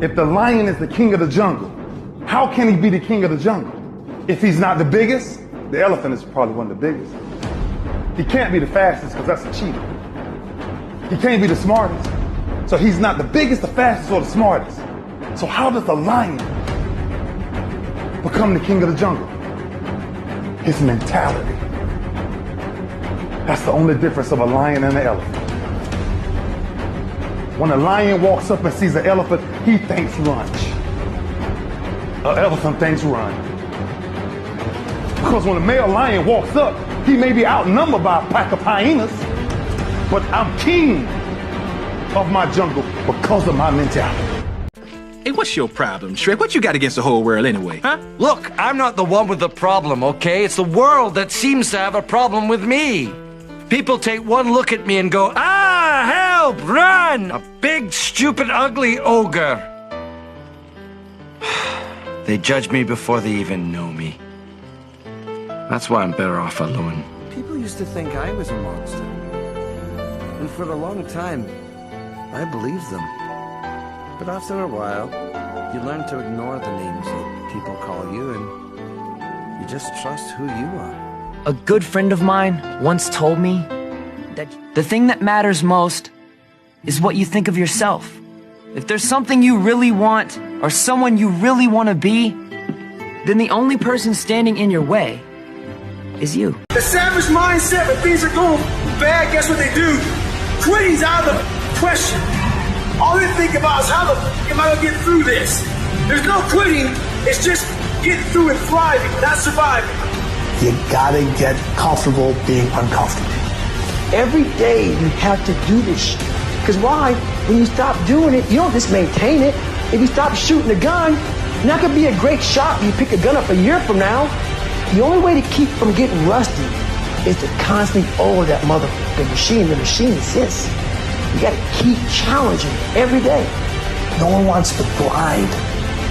If the lion is the king of the jungle, how can he be the king of the jungle? If he's not the biggest, the elephant is probably one of the biggest. He can't be the fastest because that's a cheetah. He can't be the smartest. So he's not the biggest, the fastest, or the smartest. So how does the lion become the king of the jungle? His mentality. That's the only difference of a lion and an elephant. When a lion walks up and sees an elephant, he thinks lunch. An elephant thinks run. Because when a male lion walks up, he may be outnumbered by a pack of hyenas, but I'm king of my jungle because of my mentality. Hey, what's your problem, Shrek? What you got against the whole world anyway, huh? Look, I'm not the one with the problem, okay? It's the world that seems to have a problem with me. People take one look at me and go, ah, help, run! A big, stupid, ugly ogre. They judge me before they even know me. That's why I'm better off alone. People used to think I was a monster. And for a long time, I believed them. But after a while, you learn to ignore the names that people call you, and you just trust who you are. A good friend of mine once told me that the thing that matters most is what you think of yourself. If there's something you really want, or someone you really want to be, then the only person standing in your way is you. The savage mindset, when things are going bad, guess what they do? Quitting's out of the question. All they think about is how the f am I gonna get through this? There's no quitting, it's just getting through and thriving, not surviving. You gotta get comfortable being uncomfortable. Every day you have to do this. Because why? When you stop doing it, you don't just maintain it. If you stop shooting a gun, you're not gonna be a great shot when you pick a gun up a year from now. The only way to keep from getting rusty is to constantly oil that motherfucking machine. The machine exists. You gotta keep challenging every day. No one wants the grind.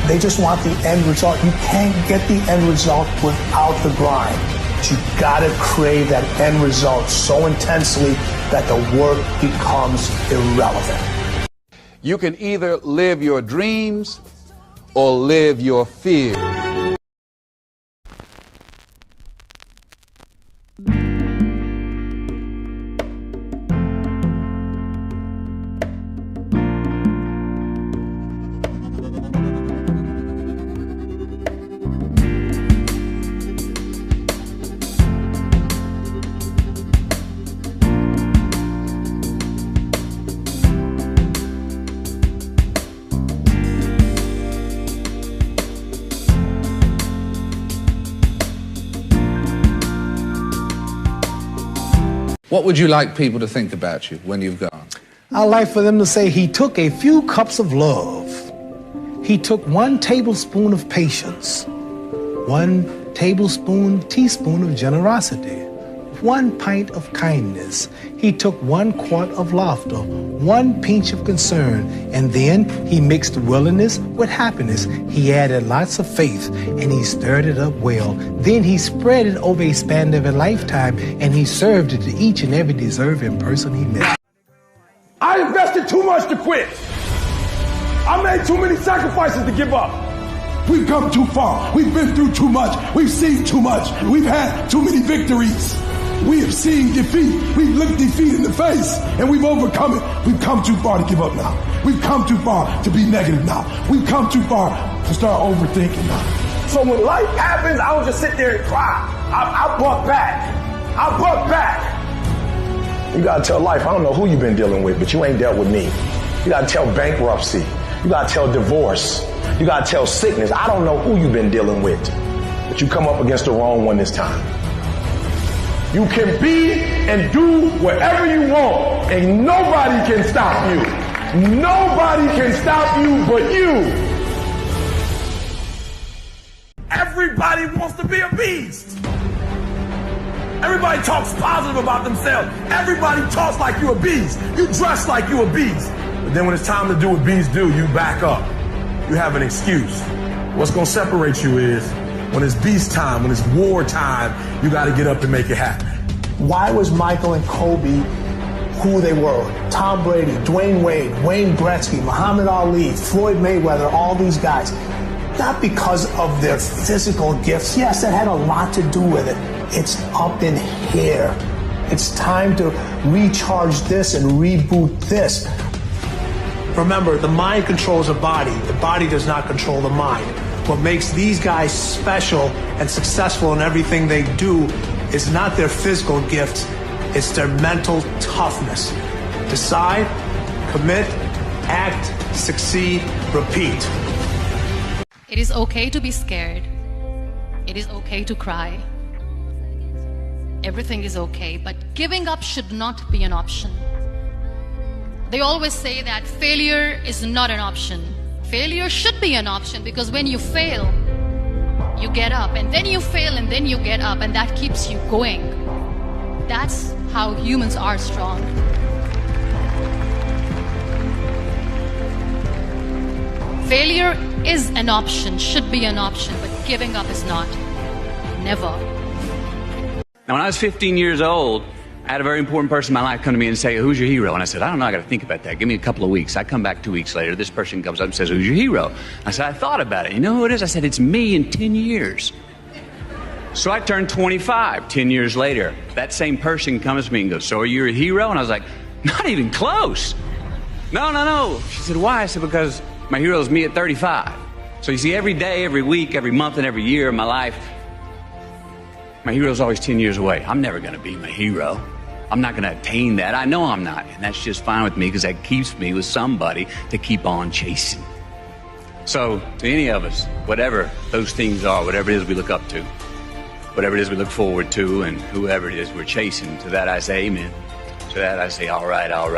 They just want the end result. You can't get the end result without the grind. But you gotta crave that end result so intensely that the work becomes irrelevant. You can either live your dreams or live your fears. What would you like people to think about you when you've gone? I'd like for them to say he took a few cups of love. He took 1 tablespoon of patience, 1 teaspoon of generosity, 1 pint of kindness. He took 1 quart of laughter, 1 pinch of concern, and then he mixed willingness with happiness. He added lots of faith, and he stirred it up well. Then he spread it over a span of a lifetime, and he served it to each and every deserving person he met. I invested too much to quit. I made too many sacrifices to give up. We've come too far. We've been through too much. We've seen too much. We've had too many victories. We have seen defeat. We've looked defeat in the face, and we've overcome it. We've come too far to give up now. We've come too far to be negative now. We've come too far to start overthinking now. So when life happens, I don't just sit there and cry. I buck back. I buck back. You gotta tell life, I don't know who you've been dealing with, but you ain't dealt with me. You gotta tell bankruptcy. You gotta tell divorce. You gotta tell sickness. I don't know who you've been dealing with, but you come up against the wrong one this time. You can be and do whatever you want, and nobody can stop you. Nobody can stop you but you. Everybody wants to be a beast. Everybody talks positive about themselves. Everybody talks like you're a beast. You dress like you're a beast. But then when it's time to do what beasts do, you back up. You have an excuse. What's gonna separate you is when it's beast time, when it's war time, you gotta get up and make it happen. Why was Michael and Kobe who they were. Tom Brady, Dwayne Wade, Wayne Gretzky, Muhammad Ali, Floyd Mayweather, all these guys. Not because of their physical gifts. Yes, that had a lot to do with it. It's up in here. It's time to recharge this and reboot this. Remember, the mind controls the body. The body does not control the mind. What makes these guys special and successful in everything they do is not their physical gifts, it's their mental toughness. Decide, commit, act, succeed, repeat. It is okay to be scared. It is okay to cry. Everything is okay, but giving up should not be an option. They always say that failure is not an option. Failure should be an option because when you fail, you get up, and then you fail, and then you get up, and that keeps you going. That's how humans are strong. Failure is an option, should be an option, but giving up is not. Never. Now, when I was 15 years old, I had a very important person in my life come to me and say, "Who's your hero?" And I said, "I don't know, I got to think about that. Give me a couple of weeks." I come back 2 weeks later, this person comes up and says, "Who's your hero?" I said, "I thought about it. You know who it is?" I said, "It's me in 10 years. So I turned 25 10 years later. That same person comes to me and goes, "So are you a hero?" And I was like, "Not even close." No. She said, "Why?" I said, "Because my hero is me at 35. So you see, every day, every week, every month, and every year of my life, my hero is always 10 years away. I'm never going to be my hero. I'm not going to attain that. I know I'm not. And that's just fine with me because that keeps me with somebody to keep on chasing." So to any of us, whatever those things are, whatever it is we look up to, whatever it is we look forward to, and whoever it is we're chasing, to that I say amen. To that I say, all right. And to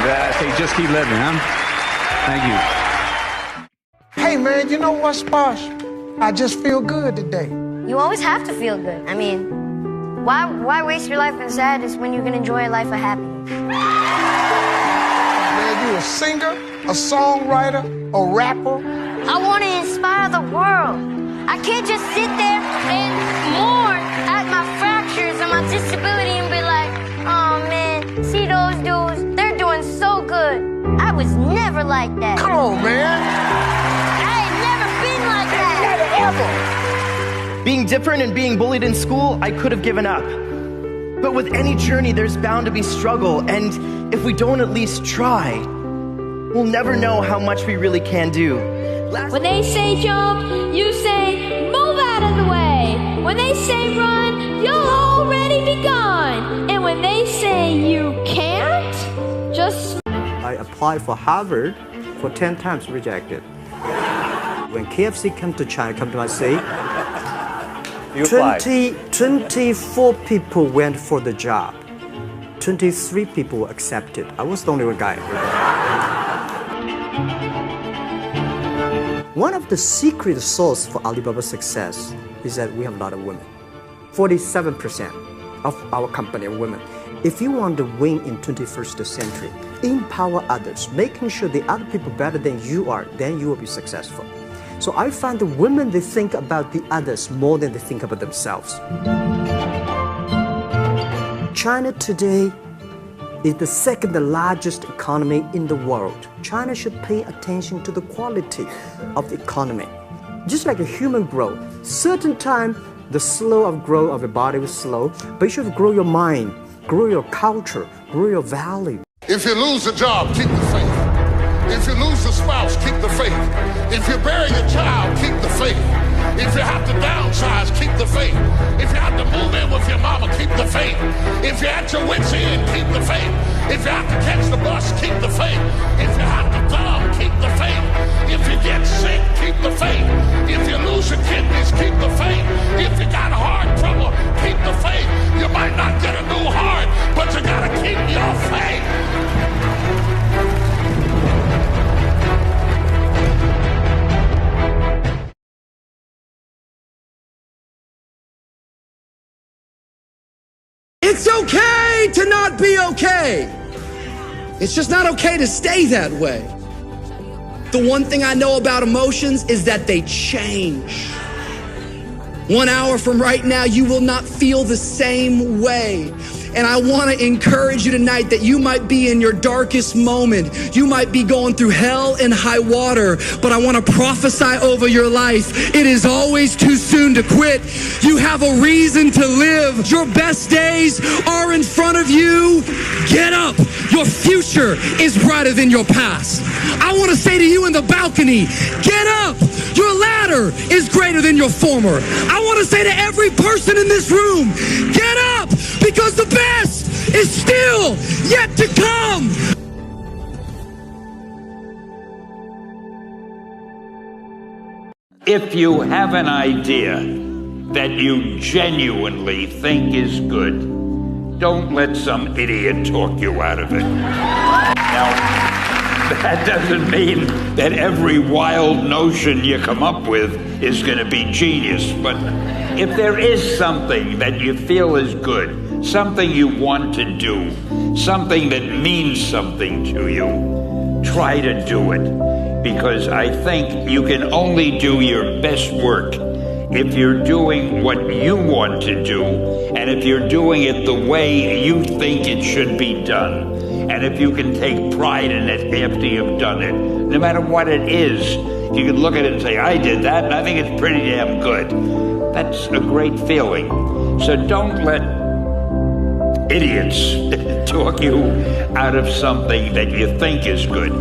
that I say, just keep living, huh? Thank you. Hey, man, you know what's Posh? I just feel good today. You always have to feel good. I mean, why waste your life in sadness when you can enjoy a life of happiness? Man, you a singer, a songwriter, a rapper? I want to inspire the world. I can't just sit there and mourn at my fractures and my disability and be like, "Oh man, see those dudes? They're doing so good." I was never like that. Come on, man. I ain't never been like that. Never ever. Being different and being bullied in school, I could have given up. But with any journey, there's bound to be struggle. And if we don't at least try, we'll never know how much we really can do. When they say jump, you say move out of the way. When they say run, you'll already be gone. And when they say you can't, just... I applied for Harvard for 10 times, rejected. When KFC came to China, come to my city, 24 people went for the job. 23 people were accepted. I was the only one guy. One of the secret source for Alibaba's success is that we have a lot of women. 47% of our company are women. If you want to win in 21st century, empower others, making sure the other people better than you are, then you will be successful. So I find the women, they think about the others more than they think about themselves. China today is the second largest economy in the world. China should pay attention to the quality of the economy. Just like a human growth, certain time the slow of growth of your body was slow, but you should grow your mind, grow your culture, grow your value. If you lose a job, keep the faith. If you lose a spouse, keep the faith. If you bury your child, keep the faith. If you have to downsize, keep the faith. If you have to move in with your mama, keep the faith. If you're at your wit's end, keep the faith. If you have to catch the bus, keep the faith. If you have to dumb, keep the faith. If you get sick, keep the faith. If you lose your kidneys, keep the faith. If you got heart trouble, keep the faith. You might not get a new heart, but you gotta keep your faith. It's okay to not be okay. It's just not okay to stay that way. The one thing I know about emotions is that they change. 1 hour from right now, you will not feel the same way. And I want to encourage you tonight that you might be in your darkest moment. You might be going through hell and high water, but I want to prophesy over your life. It is always too soon to quit. You have a reason to live. Your best days are in front of you. Get up. Your future is brighter than your past. I want to say to you in the balcony, get up. Your ladder is greater than your former. I want to say to every person in this room, get up, because the best is still yet to come. If you have an idea that you genuinely think is good, don't let some idiot talk you out of it. Now, that doesn't mean that every wild notion you come up with is going to be genius, but if there is something that you feel is good, something you want to do, something that means something to you, try to do it, because I think you can only do your best work if you're doing what you want to do, and if you're doing it the way you think it should be done. And if you can take pride in it after you've done it, no matter what it is, you can look at it and say, I did that, and I think it's pretty damn good. That's a great feeling. So don't let idiots talk you out of something that you think is good.